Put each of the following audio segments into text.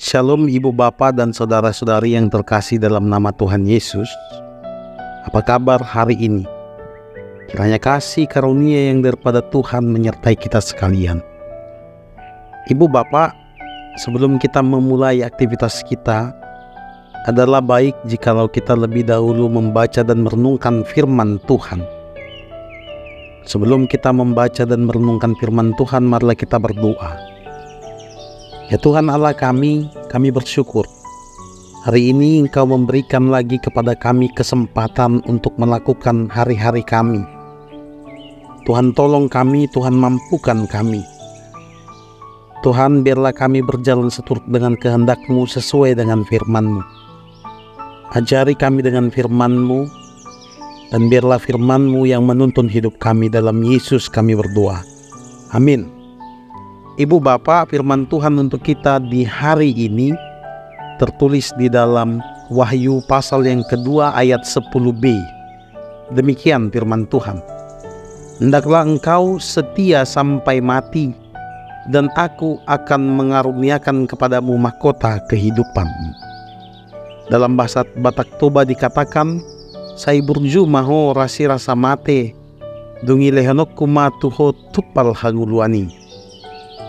Shalom ibu bapa dan saudara-saudari yang terkasih dalam nama Tuhan Yesus. Apa kabar hari ini? Kiranya kasih karunia yang daripada Tuhan menyertai kita sekalian. Ibu bapa, sebelum kita memulai aktivitas kita, adalah baik jikalau kita lebih dahulu membaca dan merenungkan firman Tuhan. Sebelum kita membaca dan merenungkan firman Tuhan, marilah kita berdoa. Ya Tuhan Allah kami bersyukur hari ini Engkau memberikan lagi kepada kami kesempatan untuk melakukan hari-hari kami. Tuhan tolong kami, Tuhan mampukan kami. Tuhan biarlah kami berjalan seturut dengan kehendak-Mu sesuai dengan firman-Mu. Ajari kami dengan firman-Mu, dan biarlah firman-Mu yang menuntun hidup kami. Dalam Yesus kami berdoa. Amin. Ibu Bapak, firman Tuhan untuk kita di hari ini tertulis di dalam Wahyu pasal yang kedua ayat 10b. Demikian firman Tuhan. Hendaklah engkau setia sampai mati, dan aku akan mengaruniakan kepadamu mahkota kehidupan. Dalam bahasa Batak Toba dikatakan, Sai burju maho rasi rasa mate, dungi lehanok kuma tuho tupal haguluani.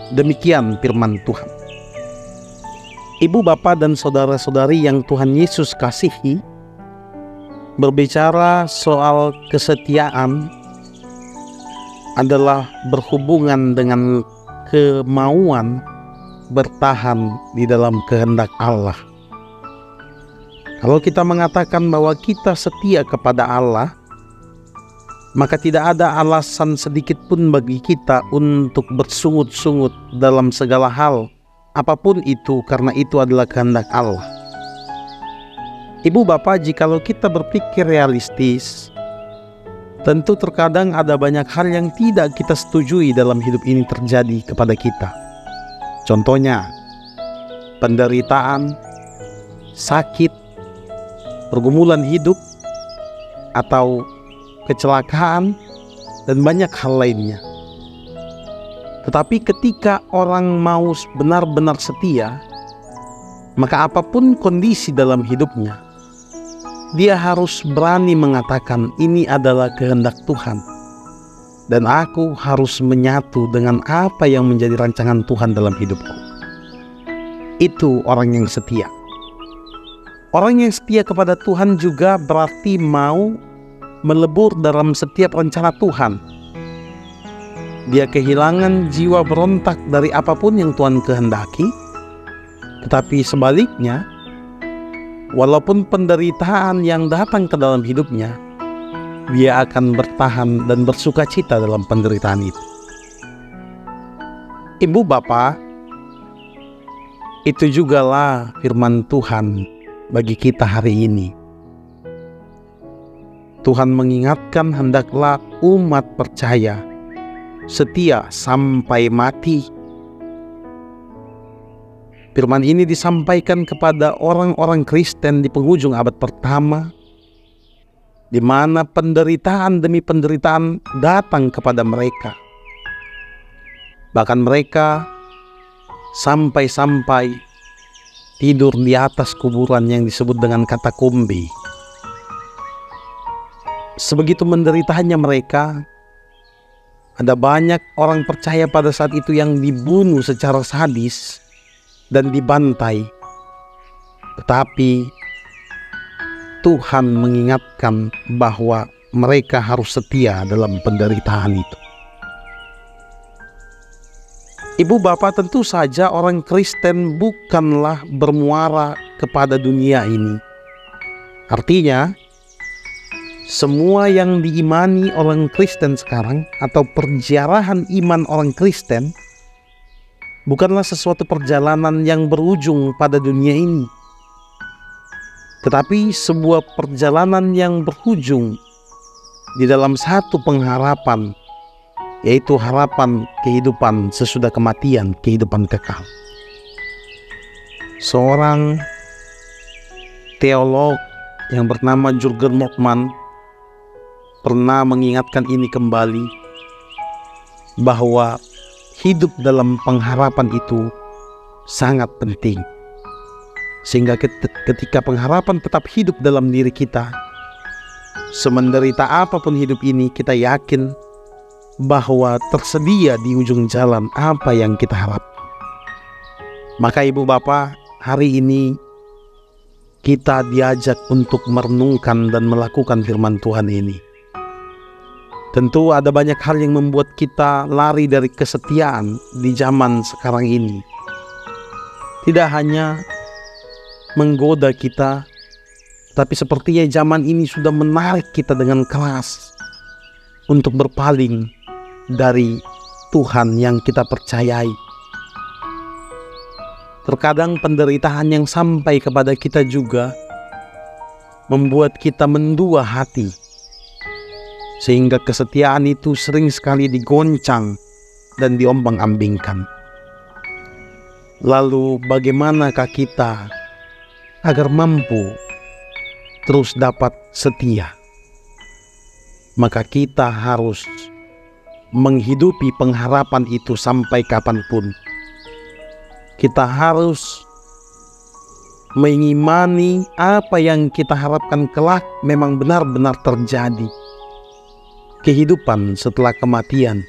Demikian firman Tuhan. Ibu bapa dan saudara-saudari yang Tuhan Yesus kasihi, berbicara soal kesetiaan adalah berhubungan dengan kemauan bertahan di dalam kehendak Allah. Kalau kita mengatakan bahwa kita setia kepada Allah, maka tidak ada alasan sedikit pun bagi kita untuk bersungut-sungut dalam segala hal, apapun itu, karena itu adalah kehendak Allah. Ibu bapak, jikalau kita berpikir realistis, tentu terkadang ada banyak hal yang tidak kita setujui dalam hidup ini terjadi kepada kita. Contohnya, penderitaan, sakit, pergumulan hidup, atau kecelakaan, dan banyak hal lainnya. Tetapi ketika orang mau benar-benar setia, maka apapun kondisi dalam hidupnya, dia harus berani mengatakan ini adalah kehendak Tuhan, dan aku harus menyatu dengan apa yang menjadi rancangan Tuhan dalam hidupku. Itu orang yang setia. Orang yang setia kepada Tuhan juga berarti mau melebur dalam setiap rencana Tuhan. Dia kehilangan jiwa berontak dari apapun yang Tuhan kehendaki. Tetapi sebaliknya, walaupun penderitaan yang datang ke dalam hidupnya, dia akan bertahan dan bersukacita dalam penderitaan itu. Ibu bapak, itu jugalah firman Tuhan bagi kita hari ini. Tuhan mengingatkan hendaklah umat percaya setia sampai mati. Firman ini disampaikan kepada orang-orang Kristen di penghujung abad pertama, di mana penderitaan demi penderitaan datang kepada mereka. Bahkan mereka sampai-sampai tidur di atas kuburan yang disebut dengan katakombe. Sebegitu menderitaannya mereka, ada banyak orang percaya pada saat itu yang dibunuh secara sadis dan dibantai. Tetapi Tuhan mengingatkan bahwa mereka harus setia dalam penderitaan itu. Ibu bapak, tentu saja orang Kristen bukanlah bermuara kepada dunia ini. Artinya, semua yang diimani orang Kristen sekarang atau perjalanan iman orang Kristen bukanlah sesuatu perjalanan yang berujung pada dunia ini, tetapi sebuah perjalanan yang berujung di dalam satu pengharapan, yaitu harapan kehidupan sesudah kematian, kehidupan kekal. Seorang teolog yang bernama Jürgen Moltmann pernah mengingatkan ini kembali, bahwa hidup dalam pengharapan itu sangat penting. Sehingga ketika pengharapan tetap hidup dalam diri kita, semenderita apapun hidup ini, kita yakin bahwa tersedia di ujung jalan apa yang kita harap. Maka ibu bapak, hari ini kita diajak untuk merenungkan dan melakukan firman Tuhan ini. Tentu ada banyak hal yang membuat kita lari dari kesetiaan di zaman sekarang ini. Tidak hanya menggoda kita, tapi sepertinya zaman ini sudah menarik kita dengan keras untuk berpaling dari Tuhan yang kita percayai. Terkadang penderitaan yang sampai kepada kita juga membuat kita mendua hati, sehingga kesetiaan itu sering sekali digoncang dan diombang-ambingkan. Lalu bagaimanakah kita agar mampu terus dapat setia? Maka kita harus menghidupi pengharapan itu sampai kapanpun. Kita harus mengimani apa yang kita harapkan kelak memang benar-benar terjadi. Kehidupan setelah kematian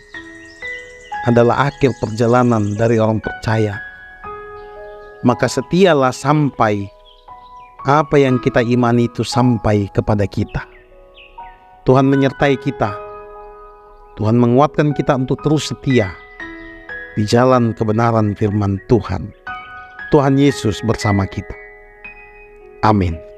adalah akhir perjalanan dari orang percaya. Maka setialah sampai apa yang kita imani itu sampai kepada kita. Tuhan menyertai kita. Tuhan menguatkan kita untuk terus setia di jalan kebenaran firman Tuhan. Tuhan Yesus bersama kita. Amin.